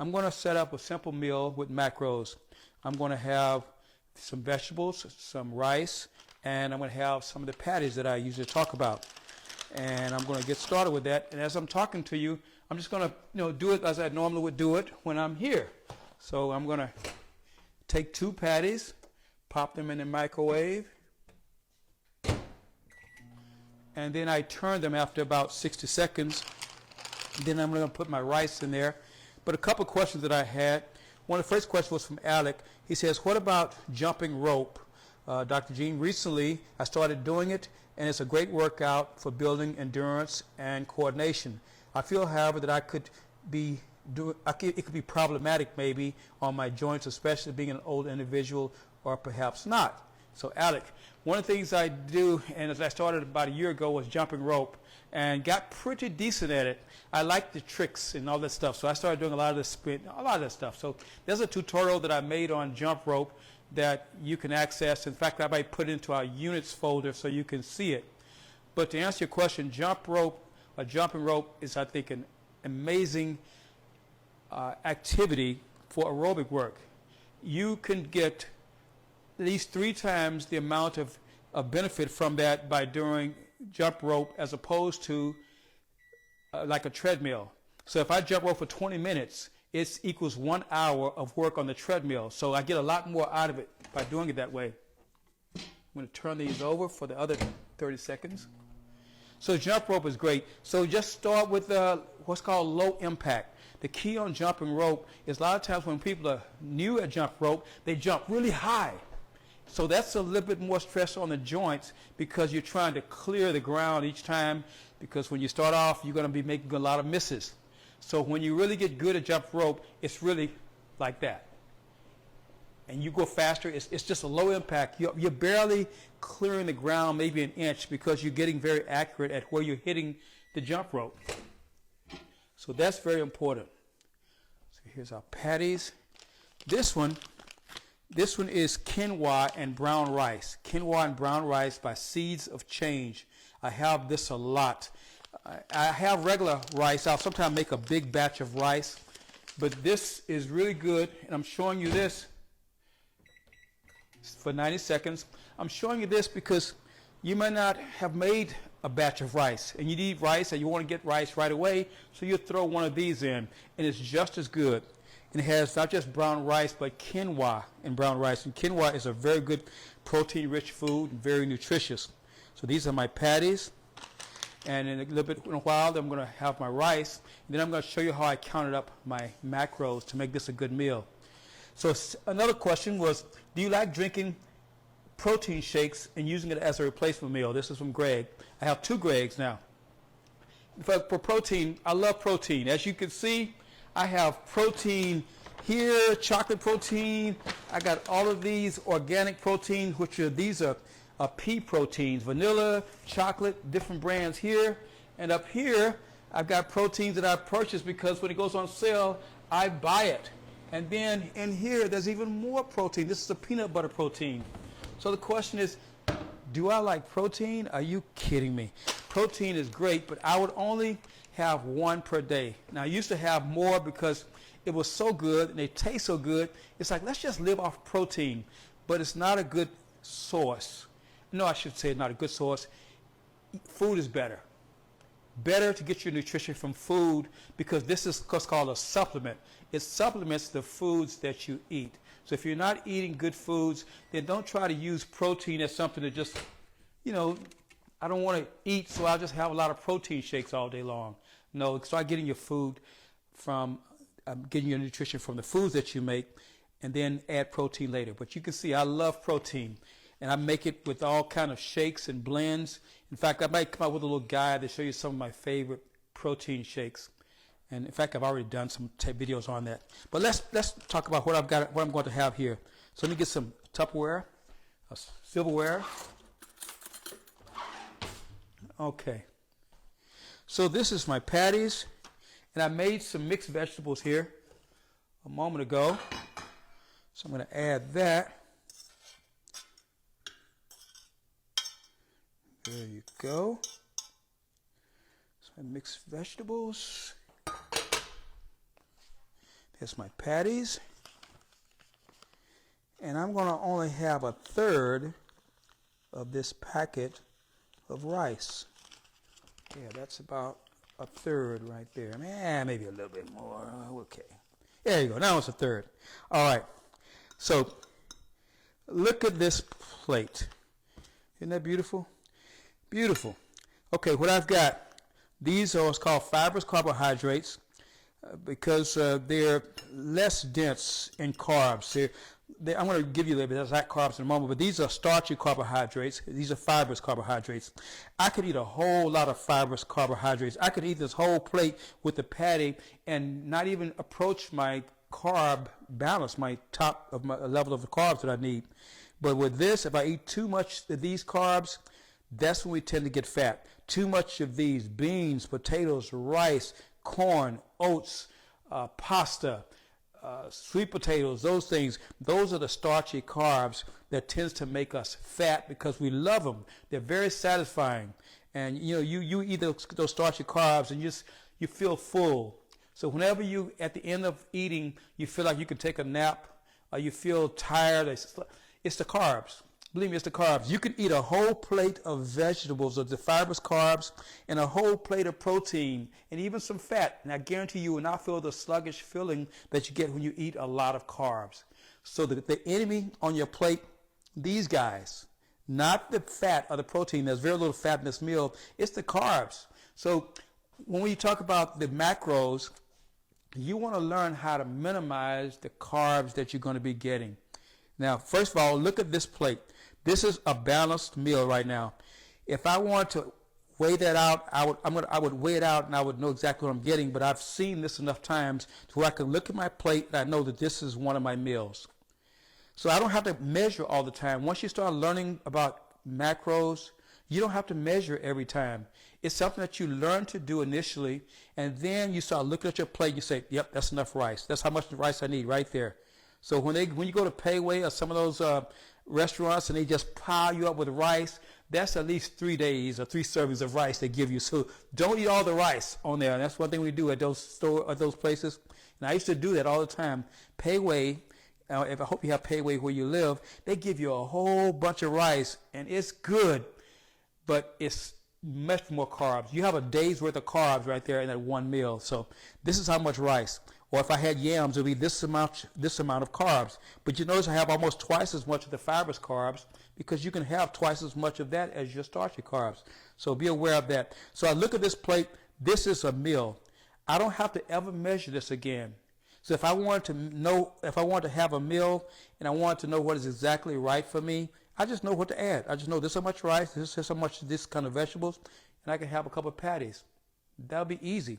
I'm going to set up a simple meal with macros. I'm going to have some vegetables, some rice, and I'm going to have some of the patties that I usually talk about. And I'm going to get started with that. And as I'm talking to you, I'm just going to do it as I normally would do it when I'm here. So I'm going to take 2 patties, pop them in the microwave, and then I turn them after about 60 seconds. Then I'm going to put my rice in there. But a couple questions that I had. One of the first questions was from Alec. He says, what about jumping rope? Dr. Gene, recently I started doing it, and it's a great workout for building endurance and coordination. I feel, however, that it could be problematic maybe on my joints, especially being an old individual, or perhaps not. So Alec, one of the things I do, and as I started about a year ago, was jumping rope, and got pretty decent at it. I like the tricks and all that stuff, so I started doing a lot of that stuff. So there's a tutorial that I made on jump rope that you can access. In fact, I might put it into our units folder so you can see it. But to answer your question, jump rope or jumping rope is, I think, an amazing activity for aerobic work. You can get at least 3 times the amount of benefit from that by doing jump rope as opposed to like a treadmill. So if I jump rope for 20 minutes, it equals 1 hour of work on the treadmill. So I get a lot more out of it by doing it that way. I'm going to turn these over for the other 30 seconds. So jump rope is great. So just start with what's called low impact. The key on jumping rope is a lot of times when people are new at jump rope, they jump really high. So that's a little bit more stress on the joints because you're trying to clear the ground each time, because when you start off, you're going to be making a lot of misses. So when you really get good at jump rope, it's really like that. And you go faster, it's just a low impact. You're barely clearing the ground, maybe an inch, because you're getting very accurate at where you're hitting the jump rope. So that's very important. So here's our patties. This one is quinoa and brown rice. Quinoa and brown rice by Seeds of Change. I have this a lot. I have regular rice. I'll sometimes make a big batch of rice. But this is really good, and I'm showing you this for 90 seconds. I'm showing you this because you might not have made a batch of rice, and you need rice, and you want to get rice right away, so you throw one of these in, and it's just as good. And it has not just brown rice, but quinoa and brown rice. And quinoa is a very good protein-rich food and very nutritious. So these are my patties. And in a while, I'm going to have my rice. And then I'm going to show you how I counted up my macros to make this a good meal. So another question was, do you like drinking protein shakes and using it as a replacement meal? This is from Greg. I have 2 Gregs now. For protein, I love protein. As you can see, I have protein here, chocolate protein. I got all of these organic protein, these are pea proteins, vanilla, chocolate, different brands here. And up here, I've got proteins that I purchased because when it goes on sale, I buy it. And then in here, there's even more protein. This is a peanut butter protein. So the question is, do I like protein? Are you kidding me? Protein is great, but I would only have 1 per day. Now, I used to have more because it was so good and they taste so good. It's like, let's just live off protein, but it's not a good source. No, I should say not a good source. Food is better. Better to get your nutrition from food, because this is what's called a supplement. It supplements the foods that you eat. So if you're not eating good foods, then don't try to use protein as something that just, I don't want to eat, so I'll just have a lot of protein shakes all day long. No, start getting your food from, getting your nutrition from the foods that you make, and then add protein later. But you can see I love protein, and I make it with all kind of shakes and blends. In fact, I might come out with a little guide to show you some of my favorite protein shakes. And in fact, I've already done some videos on that. But let's talk about what I'm going to have here. So let me get some Tupperware, silverware. Okay. So this is my patties, and I made some mixed vegetables here a moment ago. So I'm going to add that. There you go. So I mix vegetables. Here's my patties. And I'm going to only have 1/3 of this packet of rice. Yeah, that's about 1/3 right there. Maybe a little bit more. Okay. There you go. Now it's 1/3. All right. So look at this plate. Isn't that beautiful? Beautiful. Okay, what I've got, these are what's called fibrous carbohydrates because they're less dense in carbs. I'm going to give you a little bit of that carbs in a moment, but these are starchy carbohydrates. These are fibrous carbohydrates. I could eat a whole lot of fibrous carbohydrates. I could eat this whole plate with the patty and not even approach my carb balance, my top of my level of the carbs that I need. But with this, if I eat too much of these carbs, that's when we tend to get fat. Too much of these beans, potatoes, rice, corn, oats, pasta, sweet potatoes, those things, those are the starchy carbs that tends to make us fat because we love them. They're very satisfying. And you eat those starchy carbs and you feel full. So whenever you, at the end of eating, you feel like you can take a nap or you feel tired, it's the carbs. Believe me, it's the carbs. You can eat a whole plate of vegetables, of the fibrous carbs, and a whole plate of protein, and even some fat. And I guarantee you will not feel the sluggish feeling that you get when you eat a lot of carbs. So the enemy on your plate, these guys, not the fat or the protein. There's very little fat in this meal. It's the carbs. So when we talk about the macros, you want to learn how to minimize the carbs that you're going to be getting. Now, first of all, look at this plate. This is a balanced meal right now. If I want to weigh that out, I would weigh it out and I would know exactly what I'm getting, but I've seen this enough times to where I can look at my plate and I know that this is one of my meals. So I don't have to measure all the time. Once you start learning about macros, you don't have to measure every time. It's something that you learn to do initially, and then you start looking at your plate and you say, yep, that's enough rice. That's how much rice I need right there. So when you go to Payway or some of those restaurants and they just pile you up with rice, that's at least 3 days or 3 servings of rice they give you. So don't eat all the rice on there. And that's one thing we do at those places. And I used to do that all the time. Payway, I hope you have Payway where you live, they give you a whole bunch of rice, and it's good, but it's much more carbs. You have a day's worth of carbs right there in that one meal. So this is how much rice. Or if I had yams, it would be this amount of carbs. But you notice I have almost twice as much of the fibrous carbs because you can have twice as much of that as your starchy carbs. So be aware of that. So I look at this plate. This is a meal. I don't have to ever measure this again. So if I wanted to have a meal and I wanted to know what is exactly right for me, I just know what to add. I just know this how much rice, this how much this kind of vegetables, and I can have a couple of patties. That'll be easy.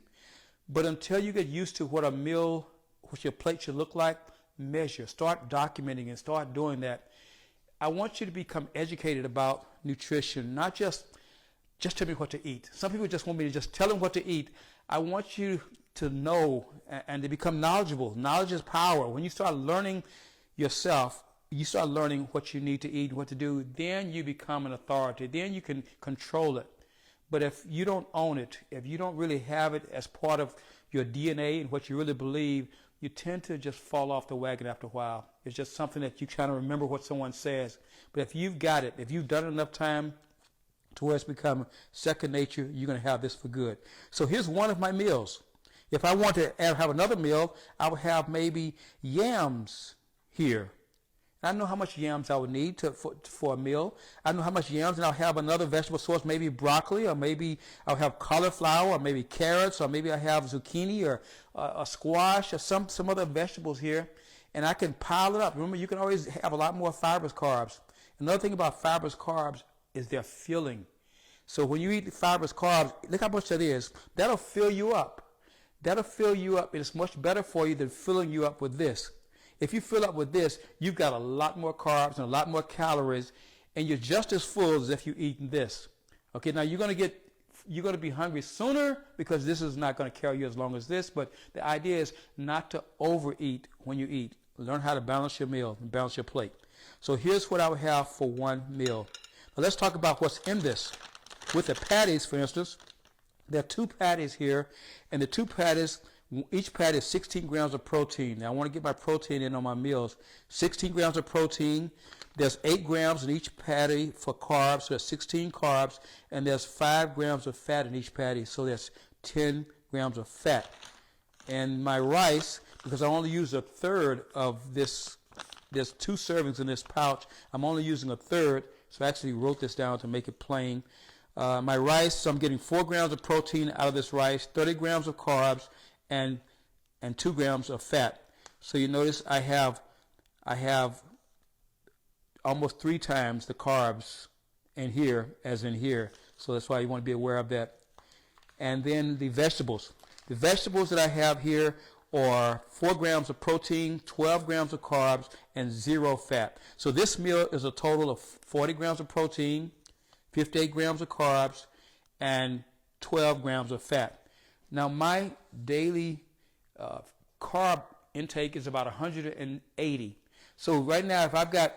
But until you get used to what a meal, what your plate should look like, measure. Start documenting and start doing that. I want you to become educated about nutrition, not just tell me what to eat. Some people just want me to just tell them what to eat. I want you to know and to become knowledgeable. Knowledge is power. When you start learning yourself, you start learning what you need to eat, what to do, then you become an authority. Then you can control it. But if you don't own it, if you don't really have it as part of your DNA and what you really believe, you tend to just fall off the wagon after a while. It's just something that you kind of remember what someone says. But if you've got it, if you've done it enough time to where it's become second nature, you're going to have this for good. So here's one of my meals. If I want to have another meal, I would have maybe yams here. I know how much yams I would need for a meal. I know how much yams, and I'll have another vegetable source, maybe broccoli, or maybe I'll have cauliflower, or maybe carrots, or maybe I have zucchini, or a squash, or some other vegetables here, and I can pile it up. Remember, you can always have a lot more fibrous carbs. Another thing about fibrous carbs is they're filling. So when you eat fibrous carbs, look how much that is. That'll fill you up. That'll fill you up, and it's much better for you than filling you up with this. If you fill up with this, you've got a lot more carbs and a lot more calories, and you're just as full as if you eat this. Okay, now you're going to be hungry sooner because this is not going to carry you as long as this, but the idea is not to overeat when you eat. Learn how to balance your meal and balance your plate. So here's what I would have for one meal. Now let's talk about what's in this. With the patties, for instance, there are 2 patties here, and the 2 patties Each patty is 16 grams of protein. Now I want to get my protein in on my meals. 16 grams of protein. There's 8 grams in each patty for carbs, so there's 16 carbs, and there's 5 grams of fat in each patty, so there's 10 grams of fat. And my rice, because I only use a third of this, there's 2 servings in this pouch, I'm only using a third, so I actually wrote this down to make it plain. My rice, so I'm getting 4 grams of protein out of this rice, 30 grams of carbs, and 2 grams of fat. So you notice I have almost 3 times the carbs in here as in here. So that's why you want to be aware of that. And then the vegetables. The vegetables that I have here are 4 grams of protein, 12 grams of carbs, and 0 fat. So this meal is a total of 40 grams of protein, 58 grams of carbs, and 12 grams of fat. Now my daily carb intake is about 180. So right now, if I've got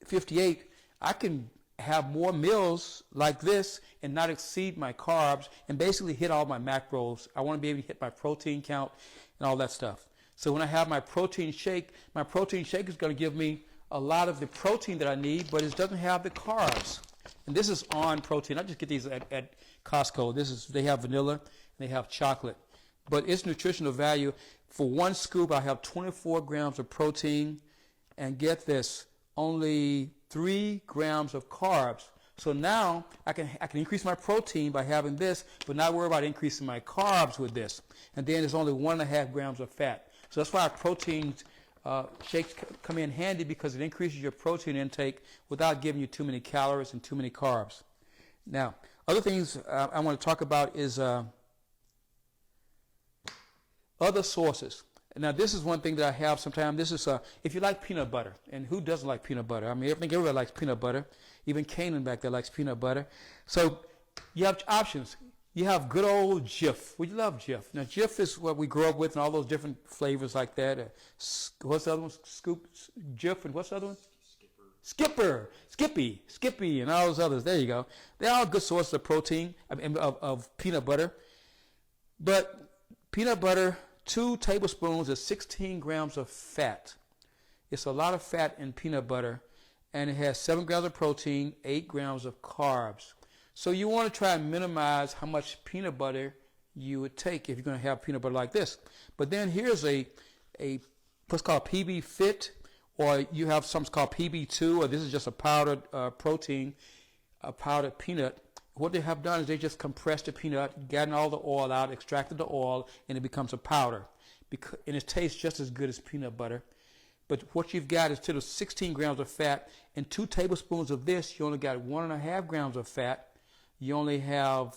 58, I can have more meals like this and not exceed my carbs and basically hit all my macros. I want to be able to hit my protein count and all that stuff. So when I have my protein shake is going to give me a lot of the protein that I need, but it doesn't have the carbs. And this is on protein. I just get these at Costco. They have vanilla and they have chocolate. But its nutritional value, for 1 scoop, I have 24 grams of protein, and get this, only 3 grams of carbs. So now I can increase my protein by having this, but not worry about increasing my carbs with this. And then there's only 1.5 grams of fat. So that's why protein shakes come in handy, because it increases your protein intake without giving you too many calories and too many carbs. Now, other things I want to talk about is other sources. Now, this is one thing that I have sometimes. This is if you like peanut butter, and who doesn't like peanut butter? I mean, I think everybody likes peanut butter. Even Canaan back there likes peanut butter. So you have options. You have good old Jif. We love Jif. Now, Jif is what we grew up with, and all those different flavors like that. What's the other one? Scoop, Jif, and what's the other one? Skipper, Skippy, and all those others. There you go. They're all good sources of protein, of peanut butter. But peanut butter, 2 tablespoons is 16 grams of fat. It's a lot of fat in peanut butter, and it has 7 grams of protein, 8 grams of carbs. So you want to try and minimize how much peanut butter you would take if you're going to have peanut butter like this. But then here's a what's called PB Fit, or you have something called PB2, or this is just a powdered protein, a powdered peanut. What they have done is they just compressed the peanut, gotten all the oil out, extracted the oil, and it becomes a powder. And it tastes just as good as peanut butter. But what you've got is instead of 16 grams of fat, and 2 tablespoons of this, you only got 1.5 grams of fat. You only have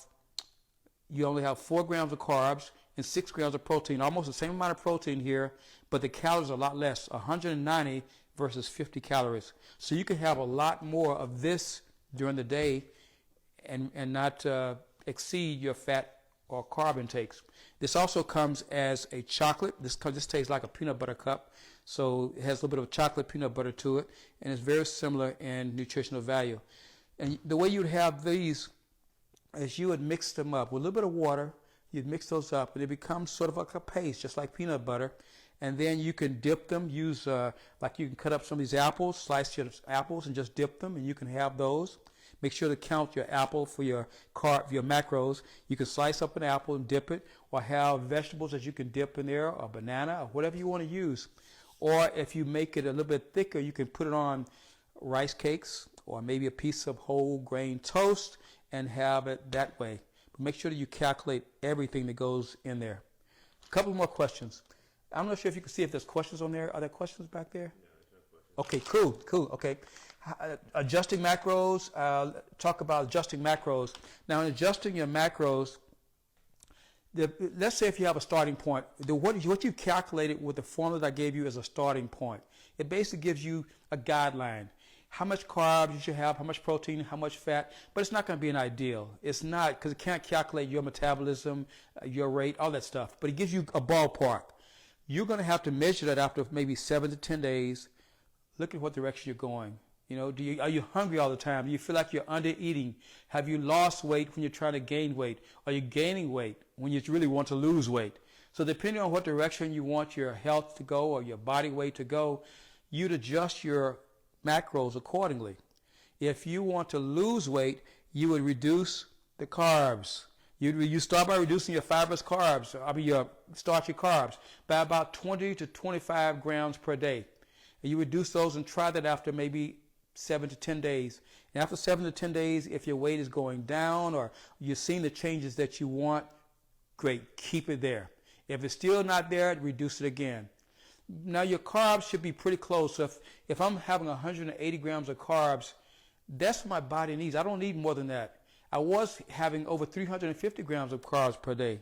4 grams of carbs and 6 grams of protein. Almost the same amount of protein here, but the calories are a lot less, 190 versus 50 calories. So you can have a lot more of this during the day and not exceed your fat or carb intakes. This also comes as a chocolate. This tastes like a peanut butter cup. So it has a little bit of chocolate peanut butter to it, and it's very similar in nutritional value. And the way you'd have these is you would mix them up with a little bit of water. You'd mix those up, and it becomes sort of like a paste, just like peanut butter. And then you can dip them. Use like you can cut up some of these apples, slice your apples, and just dip them, and you can have those. Make sure to count your apple for your macros. You can slice up an apple and dip it, or have vegetables that you can dip in there, or banana, or whatever you want to use. Or if you make it a little bit thicker, you can put it on rice cakes, or maybe a piece of whole grain toast, and have it that way. But make sure that you calculate everything that goes in there. A couple more questions. I'm not sure if you can see if there's questions on there. Are there questions back there? Okay, cool. Okay. Adjusting macros. Talk about adjusting macros. Now, in adjusting your macros, let's say if you have a starting point, what you calculated with the formula that I gave you as a starting point, it basically gives you a guideline. How much carbs you should have, how much protein, how much fat, but it's not going to be an ideal. It's not, because it can't calculate your metabolism, your rate, all that stuff, but it gives you a ballpark. You're going to have to measure that after maybe 7 to 10 days. Look at what direction you're going. Are you hungry all the time? Do you feel like you're under eating? Have you lost weight when you're trying to gain weight? Are you gaining weight when you really want to lose weight? So depending on what direction you want your health to go or your body weight to go, you'd adjust your macros accordingly. If you want to lose weight, you would reduce the carbs. You start by reducing your fibrous carbs, your starchy carbs, by about 20 to 25 grams per day. And you reduce those and try that after maybe 7 to 10 days. And after 7 to 10 days, if your weight is going down or you're seeing the changes that you want, great, keep it there. If it's still not there, reduce it again. Now your carbs should be pretty close. So if I'm having 180 grams of carbs, that's what my body needs. I don't need more than that. I was having over 350 grams of carbs per day.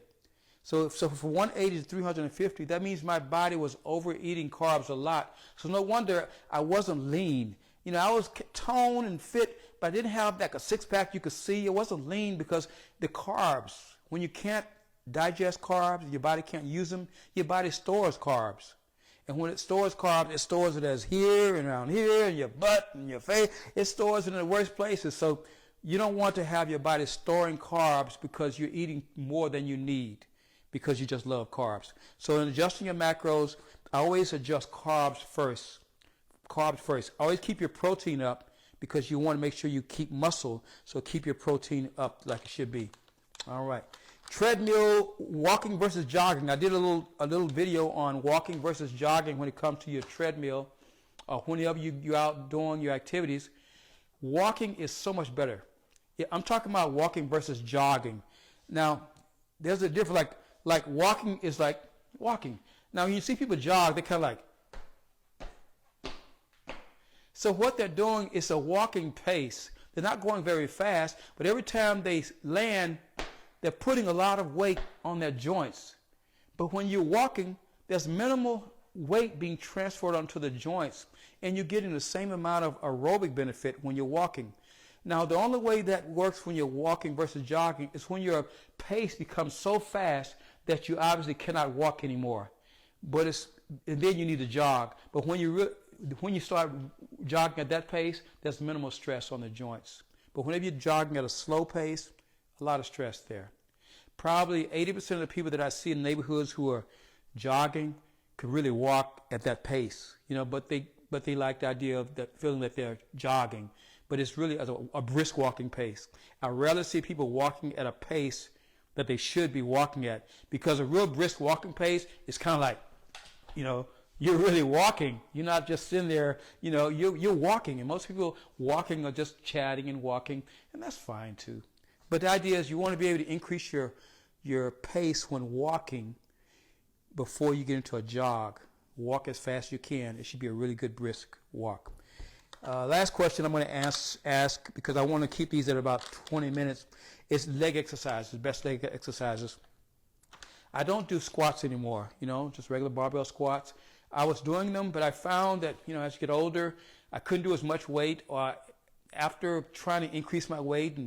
So for 180 to 350, that means my body was overeating carbs a lot. So no wonder I wasn't lean. I was toned and fit, but I didn't have like a six-pack you could see. It wasn't lean because the carbs, when you can't digest carbs, your body can't use them, your body stores carbs. And when it stores carbs, it stores it as here and around here, in your butt and your face. It stores it in the worst places. So you don't want to have your body storing carbs because you're eating more than you need because you just love carbs. So in adjusting your macros, I always adjust carbs first. Carbs first. Always keep your protein up because you want to make sure you keep muscle. So keep your protein up like it should be. All right. Treadmill, walking versus jogging. I did a little video on walking versus jogging when it comes to your treadmill or whenever you're out doing your activities. Walking is so much better. Yeah, I'm talking about walking versus jogging. Now, there's a difference. Like walking is like walking. Now, when you see people jog, they're kind of like. So what they're doing is a walking pace. They're not going very fast, but every time they land, they're putting a lot of weight on their joints. But when you're walking, there's minimal weight being transferred onto the joints, and you're getting the same amount of aerobic benefit when you're walking. Now, the only way that works when you're walking versus jogging is when your pace becomes so fast that you obviously cannot walk anymore. And then you need to jog. But when you start jogging at that pace, there's minimal stress on the joints. But whenever you're jogging at a slow pace, a lot of stress there. Probably 80% of the people that I see in neighborhoods who are jogging could really walk at that pace, but they like the idea of that feeling that they're jogging. But it's really a brisk walking pace. I rarely see people walking at a pace that they should be walking at, because a real brisk walking pace is kind of like, you're really walking. You're not just sitting there, you're walking. And most people walking are just chatting and walking, and that's fine too. But the idea is you want to be able to increase your pace when walking before you get into a jog. Walk as fast as you can. It should be a really good brisk walk. Last question I'm going to ask because I want to keep these at about 20 minutes. Is leg exercises, best leg exercises. I don't do squats anymore, just regular barbell squats. I was doing them, but I found that, as you get older, I couldn't do as much weight. After trying to increase my weight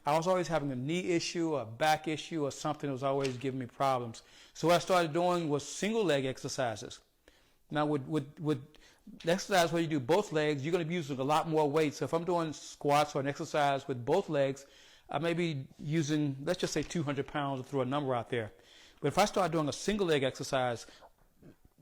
I was always having a knee issue, a back issue, or something that was always giving me problems. So what I started doing was single leg exercises. Now with exercise where you do both legs, you're going to be using a lot more weight. So if I'm doing squats or an exercise with both legs, I may be using, let's just say 200 pounds to throw a number out there. But if I start doing a single leg exercise,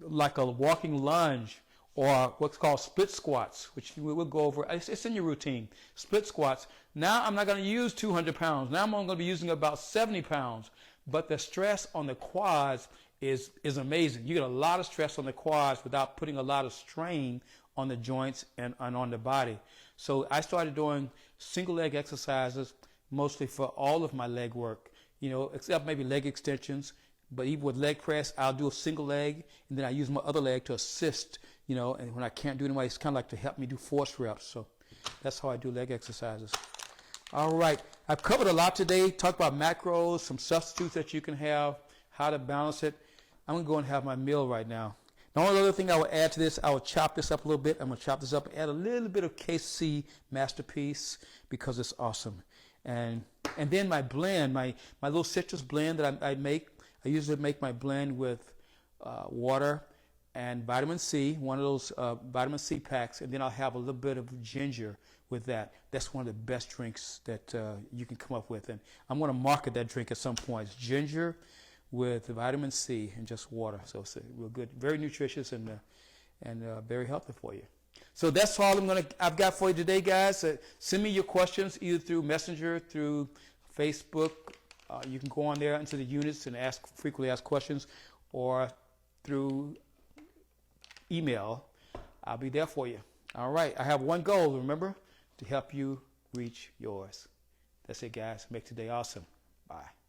like a walking lunge, or what's called split squats, which we'll go over. It's in your routine. Split squats. Now I'm not going to use 200 pounds. Now I'm only going to be using about 70 pounds. But the stress on the quads is amazing. You get a lot of stress on the quads without putting a lot of strain on the joints and on the body. So I started doing single leg exercises mostly for all of my leg work, except maybe leg extensions. But even with leg press, I'll do a single leg, and then I use my other leg to assist, and when I can't do it anyway, it's kind of like to help me do force reps. So that's how I do leg exercises. All right. I've covered a lot today. Talked about macros, some substitutes that you can have, how to balance it. I'm going to go and have my meal right now. The only other thing I will add to this, I will chop this up a little bit. I'm going to chop this up and add a little bit of KC Masterpiece because it's awesome. And then my blend, my little citrus blend that I make, I usually make my blend with water and vitamin C, one of those vitamin C packs, and then I'll have a little bit of ginger with that. That's one of the best drinks that you can come up with. And I'm going to market that drink at some point. It's ginger with vitamin C and just water. So it's real good, very nutritious and very healthy for you. So that's all I've got for you today, guys. Send me your questions either through Messenger, through Facebook. You can go on there into the units and frequently ask questions, or through email. I'll be there for you. All right. I have one goal, remember, to help you reach yours. That's it, guys. Make today awesome. Bye.